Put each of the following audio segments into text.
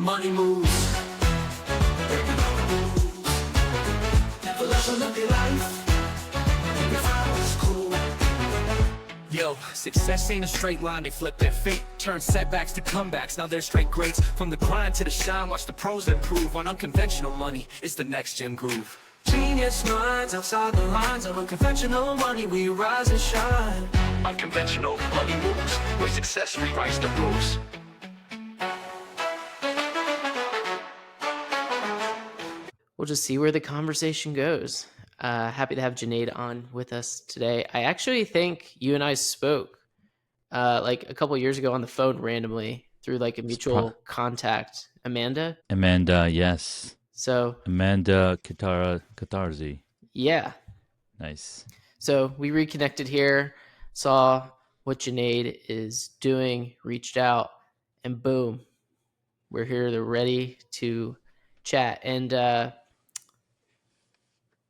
money moves. Never level up your life. Keep your flowers cool. Yo, success ain't a straight line, they flip their fate. Turn setbacks to comebacks, now they're straight greats. From the grind to the shine, watch the pros improve. On unconventional money, it's the next gen groove. Genius minds outside the lines of unconventional money, we rise and shine. Unconventional money moves, where success rewrites the rules. We'll just see where the conversation goes. Happy to have Junaid on with us today. I actually think you and I spoke like a couple years ago on the phone randomly through like a mutual contact. Amanda, yes. So Amanda Catarzi. Yeah. Nice. So we reconnected here, saw what Junaid is doing, reached out, and boom, we're here. They're ready to chat. And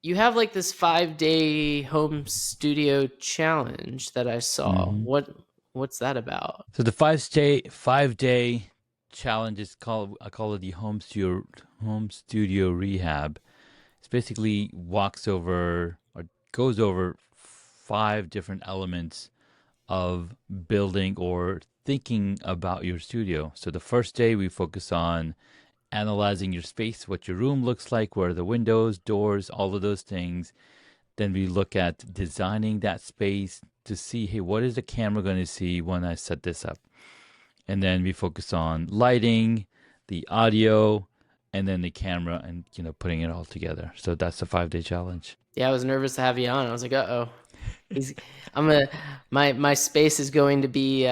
you have like this 5-day home studio challenge that I saw. Mm-hmm. What's that about? So the 5-day challenge is I call it the home studio rehab. It's basically goes over 5 different elements of building or thinking about your studio. So the first day we focus on analyzing your space, what your room looks like, where are the windows, doors, all of those things. Then we look at designing that space to see, hey, what is the camera going to see when I set this up? And then we focus on lighting, the audio, and then the camera, and putting it all together. So that's the 5-day challenge. Yeah, I was nervous to have you on. I was like, uh-oh. My space is going to be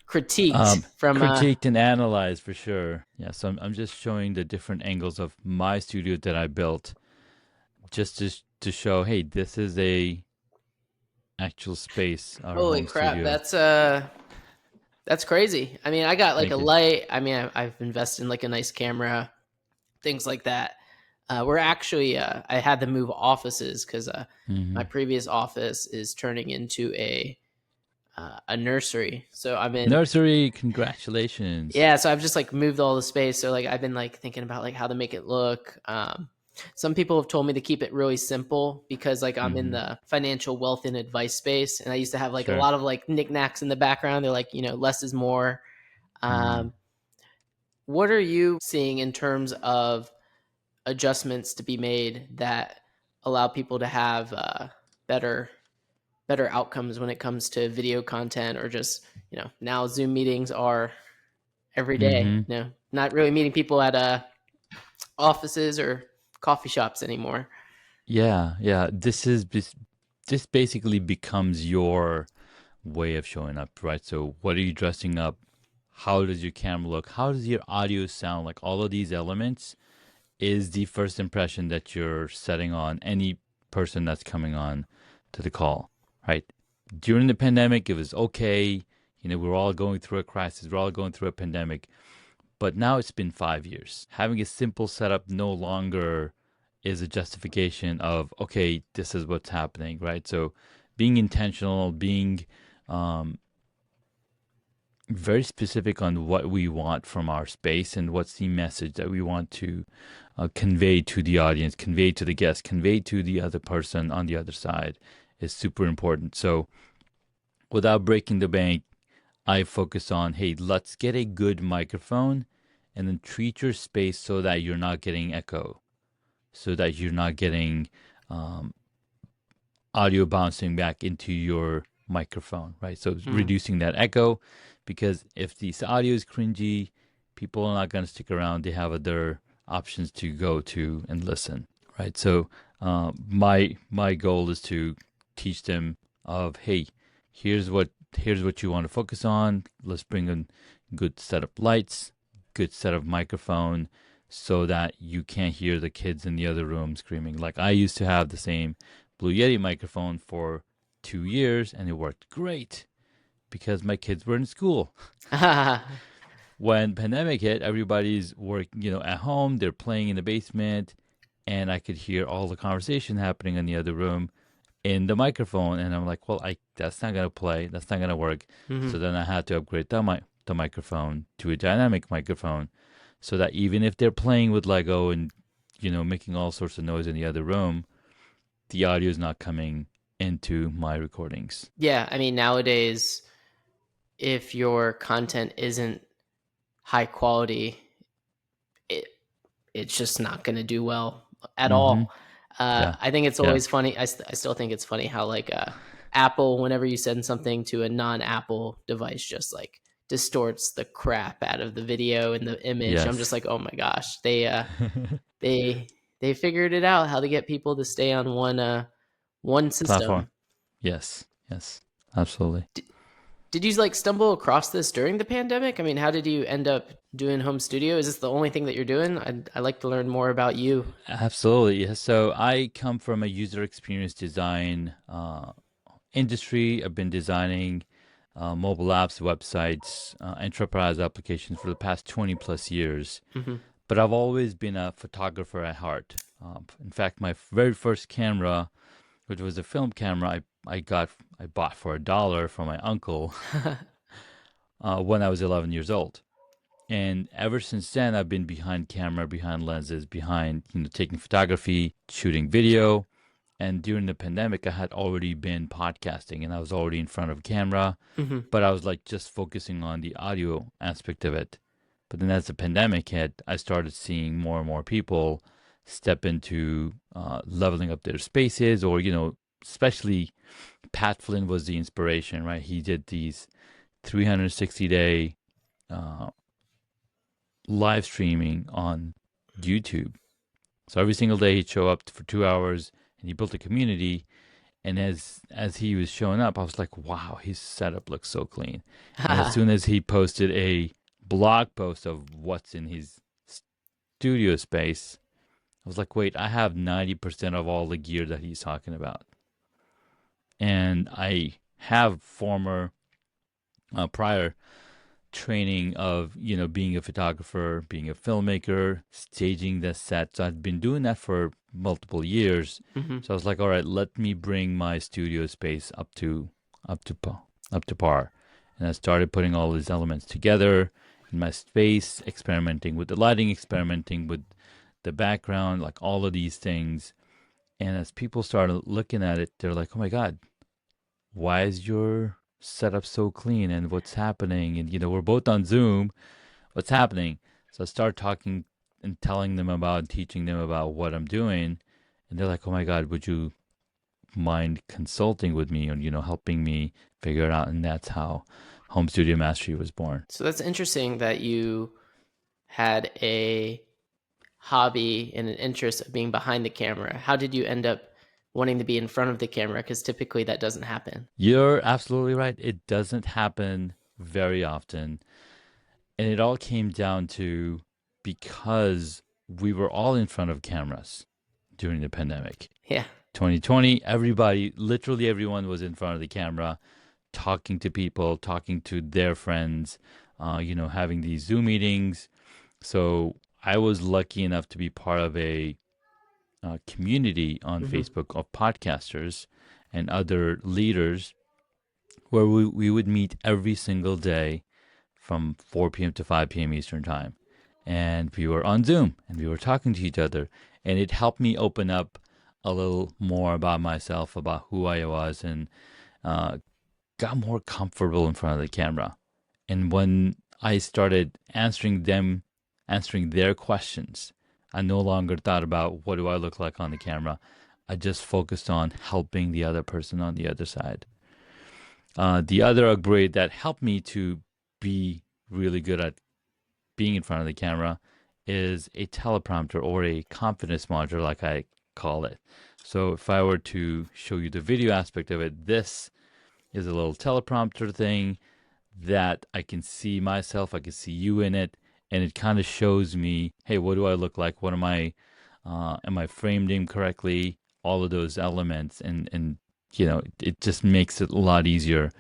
critiqued critiqued and analyzed for sure. Yeah, so I'm just showing the different angles of my studio that I built, just to show, hey, this is a actual space. Holy crap, studio. That's crazy. I mean, I got like light. I mean, I've invested in like a nice camera, things like that. We're actually, I had to move offices because my previous office is turning into a nursery. So I'm in nursery. Congratulations. Yeah. So I've just like moved all the space. So like I've been like thinking about like how to make it look. Some people have told me to keep it really simple because like I'm in the financial wealth and advice space, and I used to have like a lot of like knickknacks in the background. They're like, less is more. What are you seeing in terms of adjustments to be made that allow people to have better outcomes when it comes to video content, or just now Zoom meetings are every day. Not really meeting people at offices or coffee shops anymore. Yeah. This basically becomes your way of showing up, right? So what are you dressing up? How does your camera look? How does your audio sound? Like all of these elements is the first impression that you're setting on any person that's coming on to the call, right? During the pandemic, it was okay. We're all going through a crisis. We're all going through a pandemic. But now it's been 5 years. Having a simple setup no longer is a justification of, okay, this is what's happening, right? So being intentional, being very specific on what we want from our space and what's the message that we want to convey to the audience, convey to the guest, convey to the other person on the other side is super important. So without breaking the bank, I focus on, hey, let's get a good microphone and then treat your space so that you're not getting echo, so that you're not getting audio bouncing back into your microphone, right? So reducing that echo, because if this audio is cringy, people are not going to stick around. They have other options to go to and listen, right? So my goal is to teach them of, hey, here's what you want to focus on. Let's bring in good set of lights, good set of microphone, so that you can't hear the kids in the other room screaming. Like I used to have the same Blue Yeti microphone for 2 years, and it worked great because my kids were in school. When pandemic hit, everybody's working, at home. They're playing in the basement, and I could hear all the conversation happening in the other room in the microphone. And I'm like, well, that's not gonna play. That's not gonna work. So then I had to upgrade the microphone to a dynamic microphone. so that even if they're playing with Lego and, making all sorts of noise in the other room, the audio is not coming into my recordings. Yeah, I mean, nowadays, if your content isn't high quality, it's just not going to do well at Mm-hmm. all. Yeah. I think it's Yeah. always funny. I still think it's funny how like Apple, whenever you send something to a non-Apple device, just like distorts the crap out of the video and the image. I'm just Yes. like, oh my gosh, they figured it out how to get people to stay on one Platform. system. Yes. Yes. Absolutely. Did you like stumble across this during the pandemic? I mean, how did you end up doing home studio? Is this the only thing that you're doing? I'd like to learn more about you. Absolutely. Yes. So I come from a user experience design industry. I've been designing mobile apps, websites, enterprise applications for the past 20 plus years. Mm-hmm. But I've always been a photographer at heart. In fact, my very first camera, which was a film camera, I bought for $1 from my uncle when I was 11 years old. And ever since then, I've been behind camera, behind lenses, behind taking photography, shooting video. And during the pandemic, I had already been podcasting, and I was already in front of a camera, Mm-hmm. but I was like just focusing on the audio aspect of it. But then as the pandemic hit, I started seeing more and more people step into leveling up their spaces, or especially Pat Flynn was the inspiration, right? He did these 360-day live streaming on YouTube. So every single day he'd show up for 2 hours, and he built a community. And as he was showing up, I was like, wow, his setup looks so clean. And as soon as he posted a blog post of what's in his studio space, I was like, wait, I have 90% of all the gear that he's talking about. And I have prior training of being a photographer, being a filmmaker, staging the set. So I've been doing that for multiple years. Mm-hmm. So I was like, all right, let me bring my studio space up to par. And I started putting all these elements together in my space, experimenting with the lighting, experimenting with the background, like all of these things. And as people started looking at it, they're like, oh my God, why is your setup so clean, and what's happening? And we're both on Zoom, what's happening? So I start talking and telling them about and teaching them about what I'm doing, and they're like, oh my God, would you mind consulting with me and helping me figure it out? And that's how Home Studio Mastery was born. So that's interesting that you had a hobby and an interest of being behind the camera. How did you end up wanting to be in front of the camera? Because typically that doesn't happen. You're absolutely right. It doesn't happen very often. And it all came down to because we were all in front of cameras during the pandemic. Yeah. 2020, literally everyone was in front of the camera, talking to people, talking to their friends, having these Zoom meetings. So I was lucky enough to be part of a community on Facebook of podcasters and other leaders where we would meet every single day from 4 p.m. to 5 p.m. Eastern Time. And we were on Zoom and we were talking to each other. And it helped me open up a little more about myself, about who I was, and got more comfortable in front of the camera. And when I started answering their questions, I no longer thought about what do I look like on the camera. I just focused on helping the other person on the other side. The other upgrade that helped me to be really good at being in front of the camera is a teleprompter, or a confidence module, like I call it. So if I were to show you the video aspect of it, this is a little teleprompter thing that I can see myself, I can see you in it, and it kind of shows me, hey, what do I look like? What am I framed in correctly? All of those elements, and it just makes it a lot easier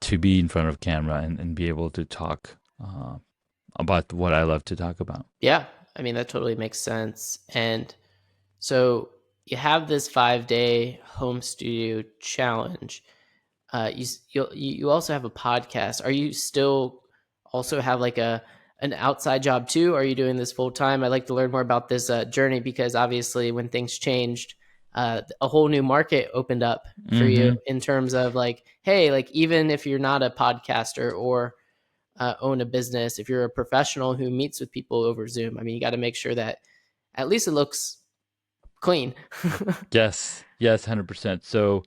to be in front of camera and be able to talk about what I love to talk about. Yeah. I mean, that totally makes sense. And so you have this 5-day home studio challenge. You also have a podcast. Are you still also have like a an outside job too? Or are you doing this full time? I'd like to learn more about this journey, because obviously when things changed, a whole new market opened up for you in terms of like, hey, like even if you're not a podcaster or own a business, if you're a professional who meets with people over Zoom, I mean, you got to make sure that at least it looks clean. Yes, 100%. So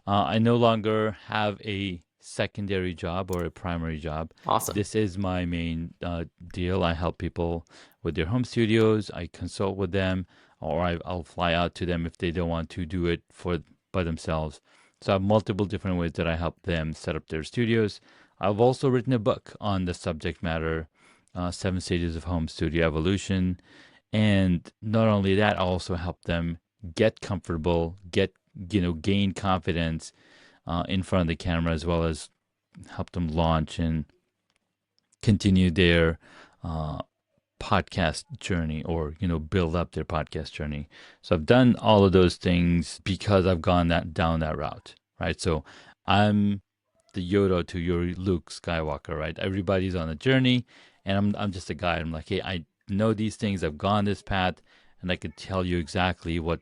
I no longer have a secondary job or a primary job. Awesome. This is my main deal. I help people with their home studios. I consult with them, or I'll fly out to them if they don't want to do it by themselves. So I have multiple different ways that I help them set up their studios. I've also written a book on the subject matter, 7 Stages of Home Studio Evolution. And not only that, I also help them get comfortable, gain confidence in front of the camera, as well as help them launch and continue their podcast journey, or build up their podcast journey. So I've done all of those things because I've gone down that route, right? So I'm the Yoda to your Luke Skywalker, right? Everybody's on a journey, and I'm just a guide. I'm like, hey, I know these things. I've gone this path, and I could tell you exactly what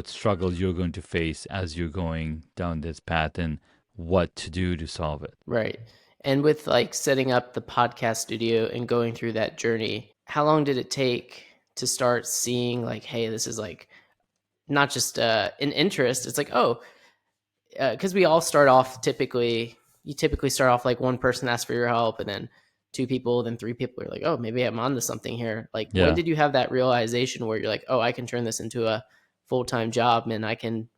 struggles you're going to face as you're going down this path, and what to do to solve it. Right. And with like setting up the podcast studio and going through that journey, how long did it take to start seeing like, hey, this is like not just an interest. It's like, oh, because we all start off you typically start off like one person asks for your help, and then 2 people, then 3 people are like, oh, maybe I'm onto something here. Like, when did you have that realization where you're like, oh, I can turn this into a full-time job and I can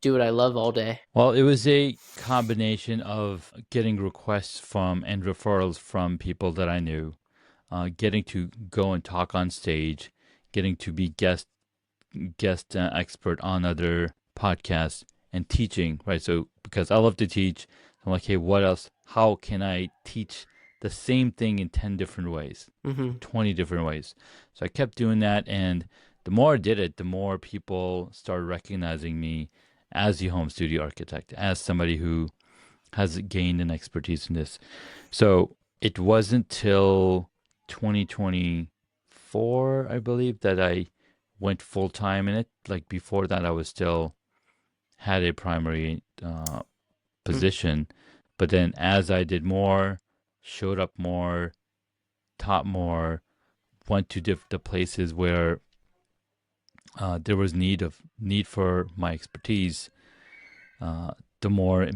do what I love all day? Well, it was a combination of getting requests from and referrals from people that I knew, getting to go and talk on stage, getting to be guest expert on other podcasts, and teaching, right? So because I love to teach, I'm like, hey, what else? How can I teach the same thing in 10 different ways, 20 different ways? So I kept doing that, and the more I did it, the more people started recognizing me as the home studio architect, as somebody who has gained an expertise in this. So it wasn't till 2024, I believe, that I went full time in it. Like before that, I was still had a primary position, but then as I did more, showed up more, taught more, went to the places where there was need for my expertise, the more it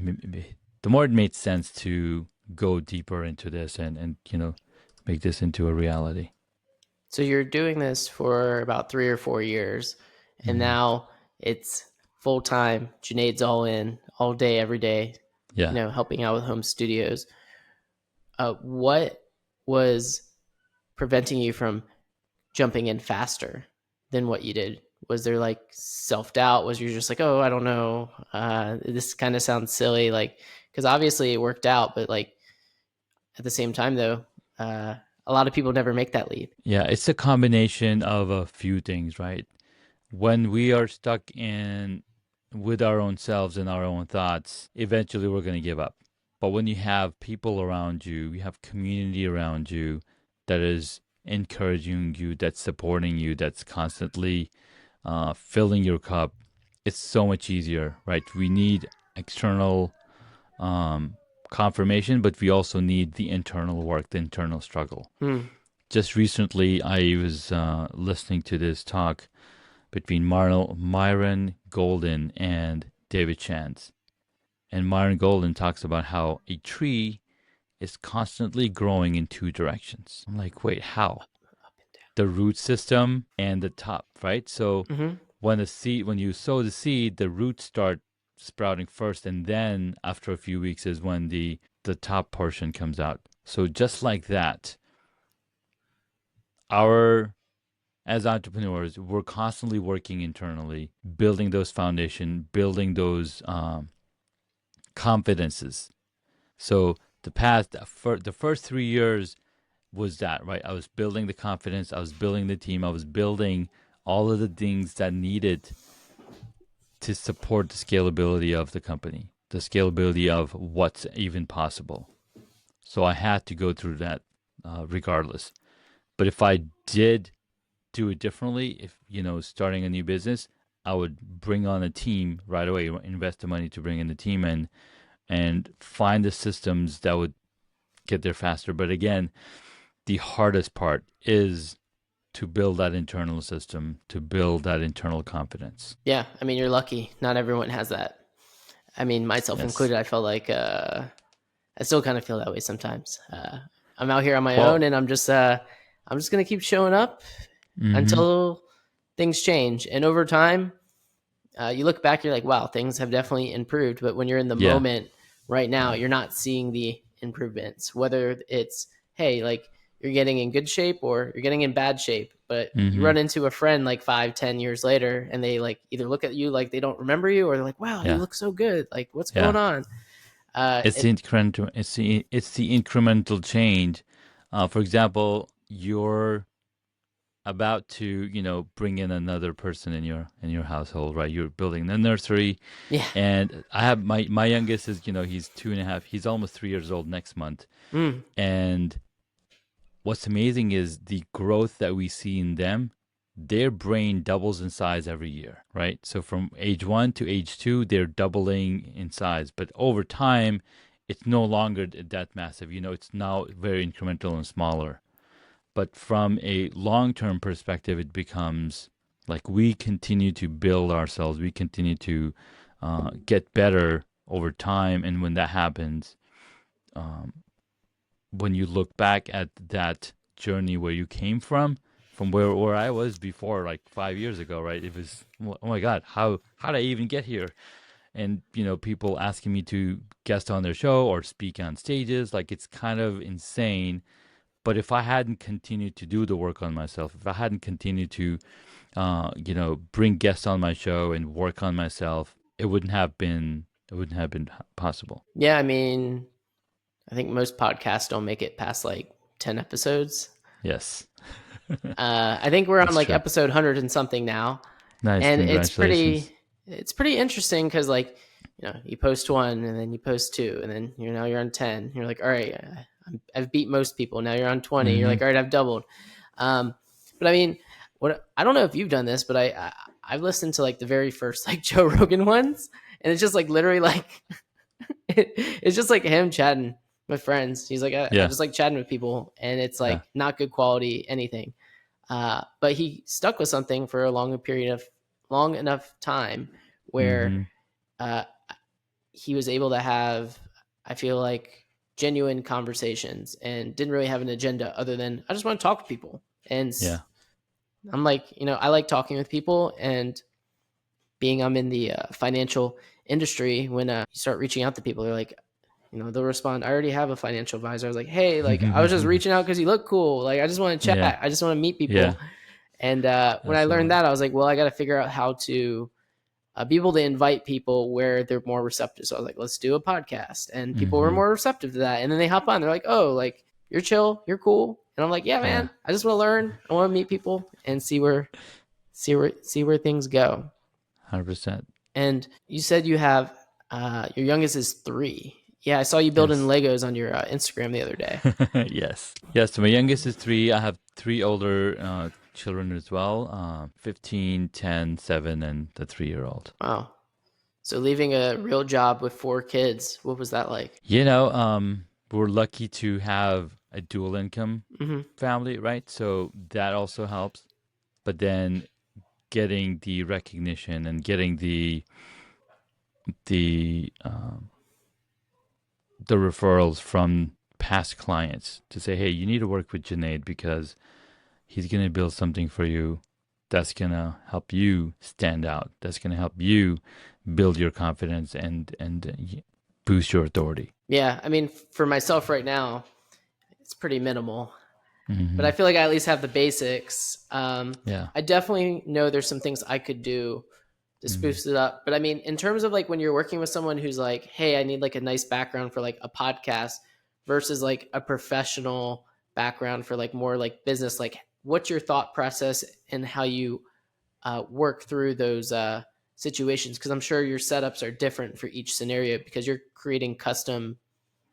made sense to go deeper into this and make this into a reality. So you're doing this for about 3 or 4 years, and now it's full time. Junaid's all in, all day, every day. Yeah. Helping out with home studios. What was preventing you from jumping in faster than what you did? Was there like self-doubt? Was you just like, oh, I don't know, this kind of sounds silly, like, because obviously it worked out, but like at the same time though, a lot of people never make that leap. Yeah, it's a combination of a few things, right? When we are stuck in with our own selves and our own thoughts, eventually we're going to give up. But when you have people around you, you have community around you that is encouraging you, that's supporting you, that's constantly filling your cup, it's so much easier, right? We need external confirmation, but we also need the internal work, the internal struggle. Just recently, I was listening to this talk between Myron Golden and David Chance. And Myron Golden talks about how a tree is constantly growing in 2 directions. I'm like, wait, how? The root system and the top, right? So when you sow the seed, the roots start sprouting first, and then after a few weeks is when the top portion comes out. So just like that, as entrepreneurs, we're constantly working internally, building those foundation, building those confidences. So the first 3 years was that, right? I was building the confidence, I was building the team, I was building all of the things that needed to support the scalability of the company, the scalability of what's even possible. So I had to go through that regardless. But if I did do it differently, if starting a new business, I would bring on a team right away, invest the money to bring in the team and find the systems that would get there faster. But again, the hardest part is to build that internal system, to build that internal confidence. Yeah, I mean, you're lucky. Not everyone has that. I mean, myself included. I felt like I still kind of feel that way sometimes. I'm out here on my own, and I'm just gonna keep showing up until things change. And over time, you look back, you're like, wow, things have definitely improved. But when you're in the moment right now, you're not seeing the improvements. Whether it's, hey, like you're getting in good shape or you're getting in bad shape, but you run into a friend like 5-10 years later, and they like either look at you like they don't remember you, or they're like, wow, you look so good. Like, what's going on? It's the incremental. It's the incremental change. For example, you're about to bring in another person in your household, right? You're building the nursery, and I have my youngest is he's 2.5. He's almost 3 years old next month, and what's amazing is the growth that we see in them. Their brain doubles in size every year, right? So from age 1 to age 2, they're doubling in size. But over time, it's no longer that massive. It's now very incremental and smaller. But from a long-term perspective, it becomes like we continue to build ourselves. We continue to get better over time. And when that happens, when you look back at that journey where you came from where I was before, like 5 years ago, right? It was, oh my God, how did I even get here? And, people asking me to guest on their show or speak on stages, like it's kind of insane. But if I hadn't continued to do the work on myself, if I hadn't continued to, bring guests on my show and work on myself, it wouldn't have been possible. Yeah, I mean, I think most podcasts don't make it past like 10 episodes. Yes. I think we're on like true. episode 100 and something now. Nice. And Congratulations. it's pretty interesting because like, you post one and then you post two, and then now you're on 10. You're like, all right, I've beat most people. Now you're on 20. You're like, all right, I've doubled. But I mean, I don't know if you've done this, but I've listened to like the very first like Joe Rogan ones, and it's just like literally like it's just like him chatting with friends. He's like, I just like chatting with people, and it's like not good quality anything. But he stuck with something for a long enough time where he was able to have, I feel like, genuine conversations and didn't really have an agenda other than I just want to talk to people. And I'm like, I like talking with people, and being I'm in the financial industry, when you start reaching out to people, they're like, they'll respond, I already have a financial advisor. I was like, hey, like I was just reaching out because you look cool. Like I just want to chat. Yeah. I just want to meet people. Yeah. And when I learned that, I was like, well, I got to figure out how to be able to invite people where they're more receptive. So I was like, let's do a podcast. And people were more receptive to that. And then they hop on. They're like, oh, like you're chill, you're cool. And I'm like, yeah, man, I just want to learn. I want to meet people and see where things go. 100%. And you said you have your youngest is 3. Yeah, I saw you building Legos on your Instagram the other day. Yes. So my youngest is 3. I have 3 older children as well, 15, 10, 7, and the 3-year-old. Wow. So leaving a real job with 4 kids, what was that like? We're lucky to have a dual income family, right? So that also helps. But then getting the recognition and getting the referrals from past clients to say, hey, you need to work with Junaid because he's going to build something for you that's going to help you stand out. That's going to help you build your confidence and boost your authority. Yeah, I mean, for myself right now, it's pretty minimal. But I feel like I at least have the basics. I definitely know there's some things I could do to spruce it up. But I mean, in terms of like when you're working with someone who's like, hey, I need like a nice background for like a podcast versus like a professional background for like more like business, like what's your thought process and how you work through those situations? Because I'm sure your setups are different for each scenario because you're creating custom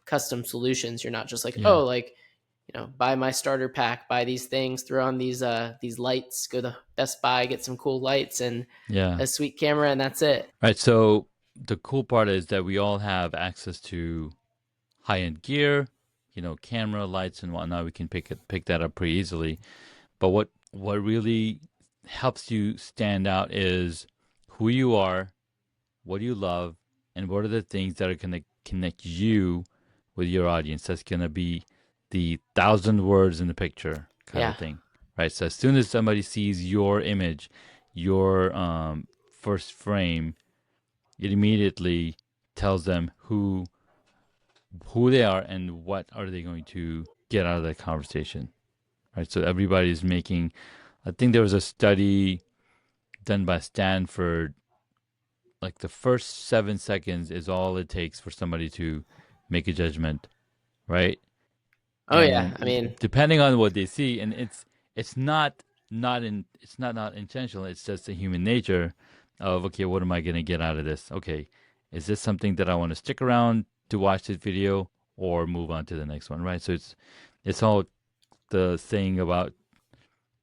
solutions. You're not just like, oh, like buy my starter pack, buy these things, throw on these lights, go to Best Buy, get some cool lights and Yeah. a sweet camera, and that's it. Right. So the cool part is that we all have access to high-end gear, camera, lights, and whatnot. We can pick that up pretty easily. But what really helps you stand out is who you are, what you love, and what are the things that are going to connect you with your audience. That's going to be the 1,000 words in the picture kind of thing, right? So as soon as somebody sees your image, your first frame, it immediately tells them who they are and what are they going to get out of that conversation, right? So everybody's making, I think there was a study done by Stanford, like the first 7 seconds is all it takes for somebody to make a judgment, right? Oh And yeah, I mean, depending on what they see, and it's not intentional. It's just a human nature of, okay, what am I going to get out of this? Okay, is this something that I want to stick around to watch this video or move on to the next one, right? So it's all the saying about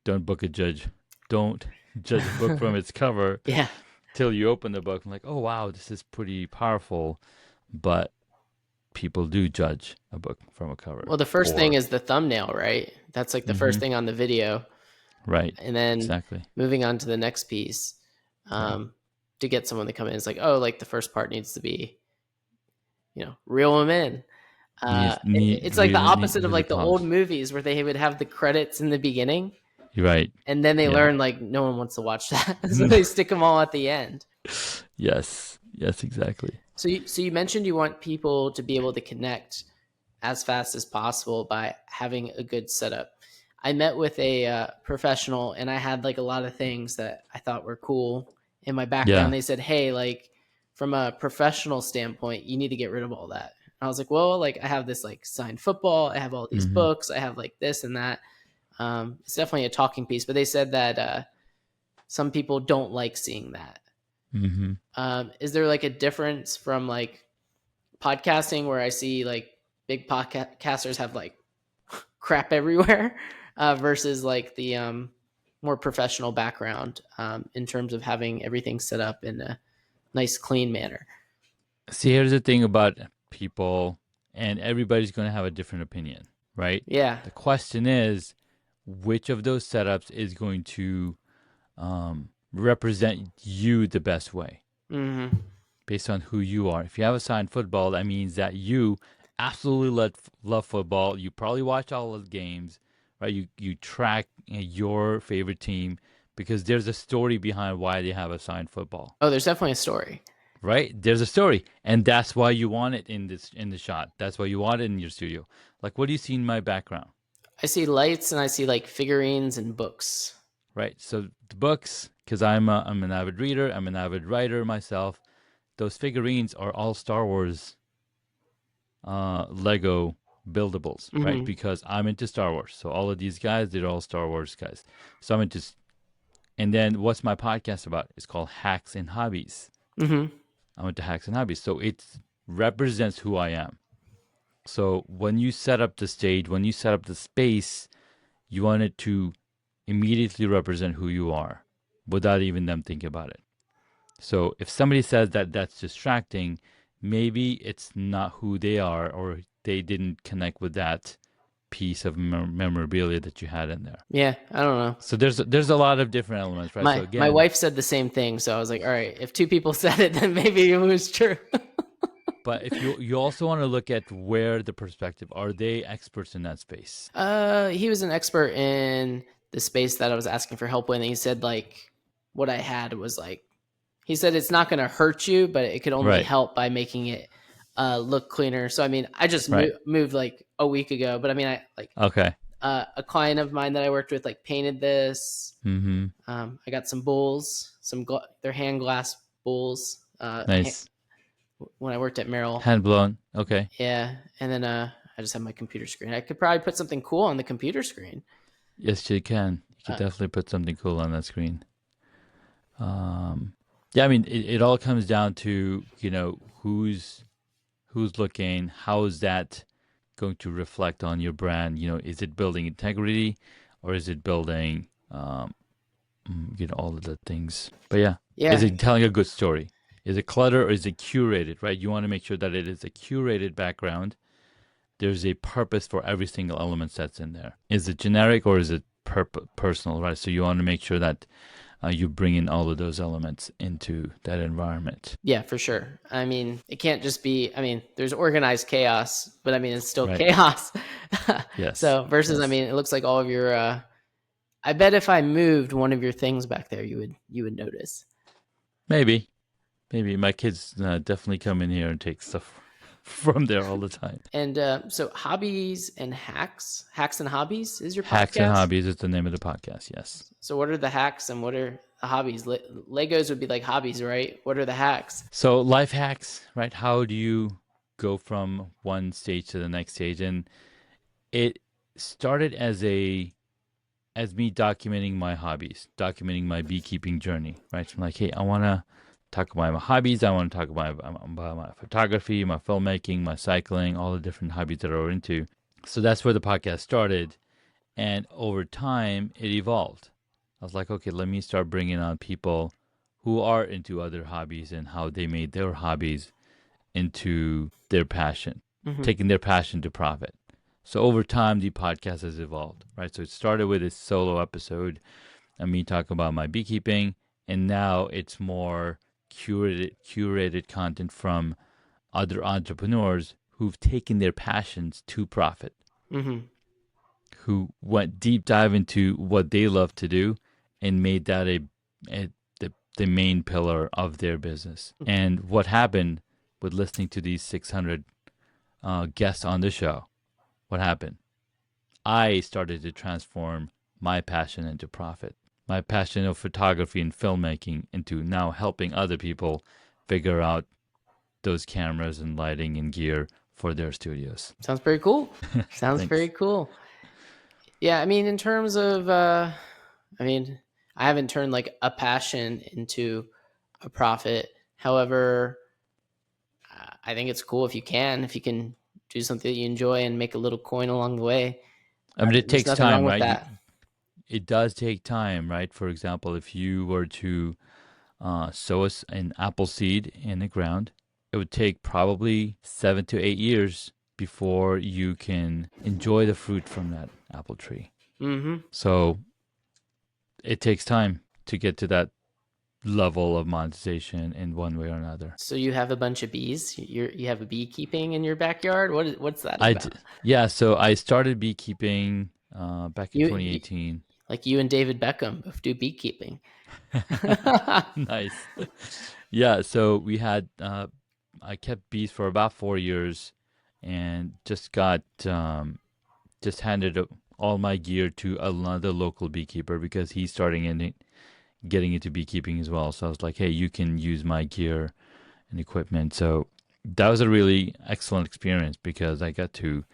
don't judge a book from its cover. yeah. Till you open the book and like, oh wow, this is pretty powerful, but people do judge a book from a cover. Well, the first thing is the thumbnail, right? That's like the first thing on the video. Right. And then exactly moving on to the next piece, to get someone to come in, it's like, oh, like the first part needs to be, reel them in. It's like the opposite of like the old movies where they would have the credits in the beginning. Right. And then they learn like no one wants to watch that. So they stick them all at the end. Yes, exactly. So you mentioned you want people to be able to connect as fast as possible by having a good setup. I met with a professional and I had like a lot of things that I thought were cool in my background. They said, hey, like from a professional standpoint, you need to get rid of all that. And I was like, well, like I have this like signed football. I have all these books. I have like this and that. It's definitely a talking piece, but they said that some people don't like seeing that. Is there like a difference from like podcasting where I see like big podcasters have like crap everywhere versus like the more professional background in terms of having everything set up in a nice, clean manner? See, here's the thing about people, and everybody's going to have a different opinion, right? Yeah. The question is, which of those setups is going to represent you the best way based on who you are? If you have a signed football, that means that you absolutely love football. You probably watch all of the games, right? You track your favorite team because there's a story behind why they have a signed football. Oh, there's definitely a story. Right? There's a story. And that's why you want it in the shot. That's why you want it in your studio. Like, what do you see in my background? I see lights and I see like figurines and books. Right. So the books, because I'm an avid reader, I'm an avid writer myself. Those figurines are all Star Wars Lego buildables, right? Because I'm into Star Wars. So all of these guys, they're all Star Wars guys. So I'm into. And then what's my podcast about? It's called Hacks and Hobbies. I'm into hacks and hobbies. So it represents who I am. So when you set up the stage, when you set up the space, you want it to immediately represent who you are without even them thinking about it. So if somebody says that that's distracting, maybe it's not who they are, or they didn't connect with that piece of memorabilia that you had in there. Yeah, I don't know. So there's a lot of different elements, right? So again, my wife said the same thing, so I was like, all right, if two people said it, then maybe it was true. But if you also want to look at where the perspective, are they experts in that space? He was an expert in the space that I was asking for help with, and he said like what I had was like, he said it's not going to hurt you, but it could only help by making it look cleaner. So I mean, I just moved like a week ago, but I mean, a client of mine that I worked with like painted this. I got some bowls, their hand glass bowls. Nice. When I worked at Merrill. Hand blown. Okay. Yeah. And then I just have my computer screen. I could probably put something cool on the computer screen. Yes, you can. You can definitely put something cool on that screen. Yeah, I mean, it all comes down to, who's looking, how is that going to reflect on your brand. Is it building integrity, or is it building, all of the things? But is it telling a good story? Is it clutter, or is it curated, right? You want to make sure that it is a curated background. There's a purpose for every single element that's in there. Is it generic, or is it personal, right? So you want to make sure that you bring in all of those elements into that environment. Yeah, for sure. I mean, it can't just be, there's organized chaos, but it's still Right. chaos. Yes. So versus, Yes. it looks like all of your, I bet if I moved one of your things back there, you would notice. Maybe my kids definitely come in here and take stuff from there all the time. And so hobbies and hacks and hobbies is your podcast? Hacks and Hobbies is the name of the podcast. Yes. So what are the hacks and what are the hobbies? Legos would be like hobbies, right? What are the hacks? So life hacks, right? How do you go from one stage to the next stage? And it started as me documenting my hobbies, documenting my beekeeping journey, right? So I'm like, hey, I want to talk about my hobbies. I want to talk about my photography, my filmmaking, my cycling, all the different hobbies that I'm into. So that's where the podcast started. And over time, it evolved. I was like, okay, let me start bringing on people who are into other hobbies and how they made their hobbies into their passion, taking their passion to profit. So over time, the podcast has evolved, right? So it started with a solo episode and me talking about my beekeeping, and now it's more curated content from other entrepreneurs who've taken their passions to profit, who went deep dive into what they love to do and made that the main pillar of their business. And what happened with listening to these 600 guests on the show? What happened? I started to transform my passion into profit. My passion of photography and filmmaking into now helping other people figure out those cameras and lighting and gear for their studios. Sounds pretty cool. Sounds very cool. Yeah, in terms of, I haven't turned like a passion into a profit. However, I think it's cool if you can do something that you enjoy and make a little coin along the way. It takes time, right? That. It does take time, right? For example, if you were to sow an apple seed in the ground, it would take probably 7 to 8 years before you can enjoy the fruit from that apple tree. So it takes time to get to that level of monetization in one way or another. So you have a bunch of bees. You have a beekeeping in your backyard. What's that about? So I started beekeeping back in 2018. Like you and David Beckham both do beekeeping. Nice. Yeah. So we had I kept bees for about 4 years, and just handed all my gear to another local beekeeper because he's getting into beekeeping as well. So I was like, hey, you can use my gear and equipment. So that was a really excellent experience because I got to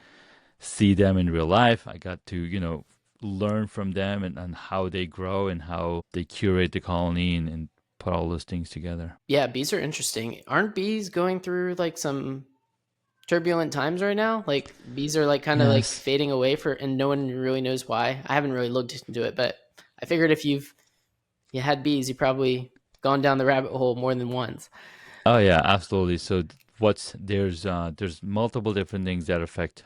see them in real life. I got to, learn from them and how they grow and how they curate the colony and put all those things together. Yeah, bees are interesting. Aren't bees going through like some turbulent times right now? Like bees are like kind of like fading away and no one really knows why. I haven't really looked into it, but I figured if you had bees, you've probably gone down the rabbit hole more than once. Oh yeah, absolutely. So there's multiple different things that affect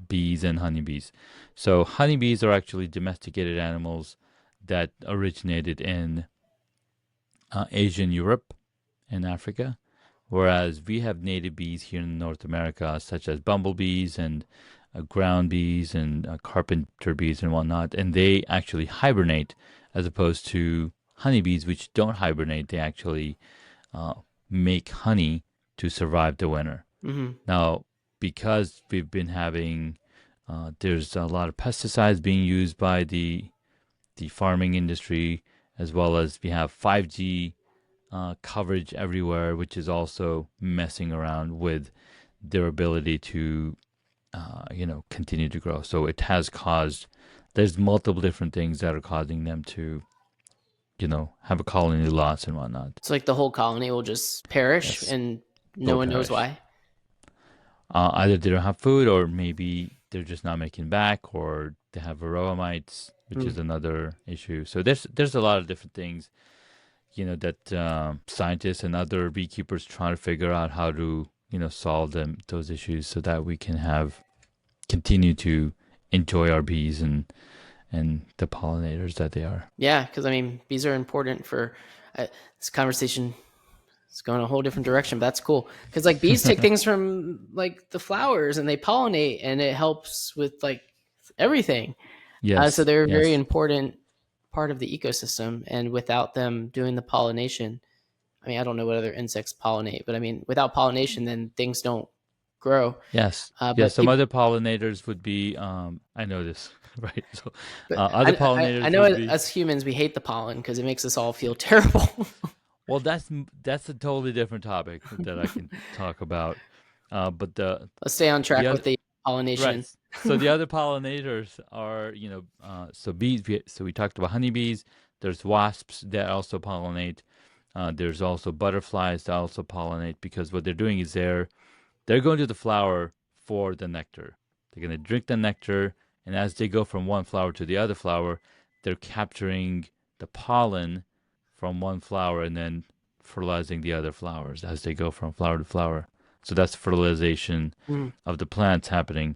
bees and honeybees. So honeybees are actually domesticated animals that originated in Asia and Europe and Africa, whereas we have native bees here in North America, such as bumblebees and ground bees and carpenter bees and whatnot, and they actually hibernate as opposed to honeybees, which don't hibernate. They actually make honey to survive the winter. Now, because we've been having, there's a lot of pesticides being used by the farming industry, as well as we have 5G coverage everywhere, which is also messing around with their ability to, continue to grow. So it has caused, there's multiple different things that are causing them to, have a colony loss and whatnot. It's like the whole colony will just perish and no one knows why. Either they don't have food, or maybe they're just not making back, or they have varroa mites, which is another issue. So there's a lot of different things, that scientists and other beekeepers trying to figure out how to solve those issues so that we can continue to enjoy our bees and the pollinators that they are. Yeah, because I mean, bees are important for this conversation. It's going a whole different direction, but that's cool because like bees take things from like the flowers and they pollinate, and it helps with like everything. Yes. So they're a very yes. important part of the ecosystem, and without them doing the pollination, I mean, I don't know what other insects pollinate, but I mean, without pollination, then things don't grow. Yes. But Some other pollinators would be, I know this, right? So but other I pollinators know would be, as humans, we hate the pollen because it makes us all feel terrible. well, that's a totally different topic that I can talk about. But Let's stay on the track other, with the pollination. right. So the other pollinators are, so bees. So we talked about honeybees. There's wasps that also pollinate. There's also butterflies that also pollinate, because what they're doing is they're going to the flower for the nectar. They're going to drink the nectar, and as they go from one flower to the other flower, they're capturing the pollen from one flower and then fertilizing the other flowers as they go from flower to flower. So that's fertilization of the plants happening.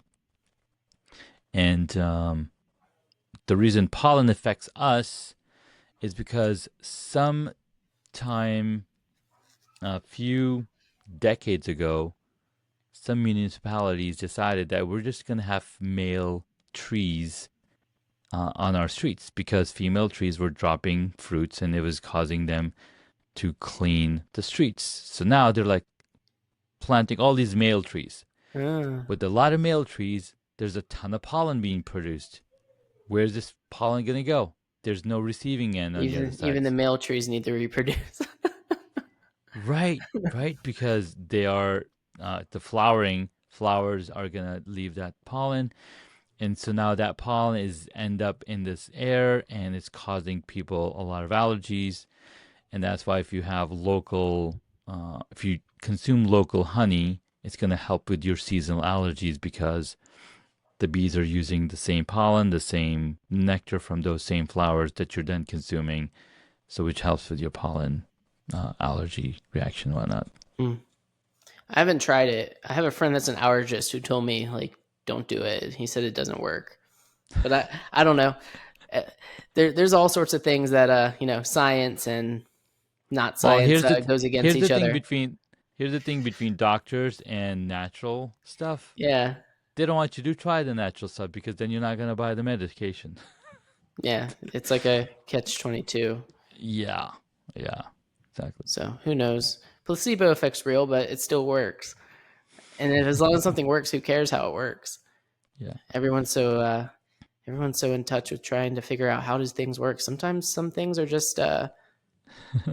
And the reason pollen affects us is because sometime a few decades ago, some municipalities decided that we're just going to have male trees on our streets, because female trees were dropping fruits and it was causing them to clean the streets. So now they're like planting all these male trees. With a lot of male trees, there's a ton of pollen being produced. Where's this pollen going to go? There's no receiving end on the other side. Even the male trees need to reproduce. Right, because they are the flowers are gonna leave that pollen, and so now that pollen end up in this air, and it's causing people a lot of allergies. And that's why if you have if you consume local honey, it's gonna help with your seasonal allergies, because the bees are using the same pollen, the same nectar from those same flowers that you're then consuming, so which helps with your pollen allergy reaction and whatnot. I haven't tried it. I have a friend that's an allergist who told me like, don't do it. He said it doesn't work, but I don't know. There's all sorts of things that science and not science goes against each other. Here's the thing between doctors and natural stuff. Yeah. They don't want you to try the natural stuff, because then you're not going to buy the medication. Yeah, it's like a catch-22. Yeah, exactly. So who knows? Placebo effect's real, but it still works. And as long as something works, who cares how it works? Yeah. Everyone's so in touch with trying to figure out how does things work. Sometimes some things are just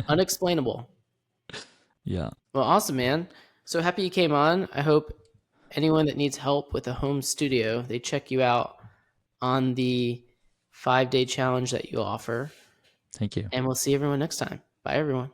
unexplainable. Yeah. Well, awesome, man. So happy you came on. I hope anyone that needs help with a home studio, they check you out on the 5-day challenge that you offer. Thank you. And we'll see everyone next time. Bye, everyone.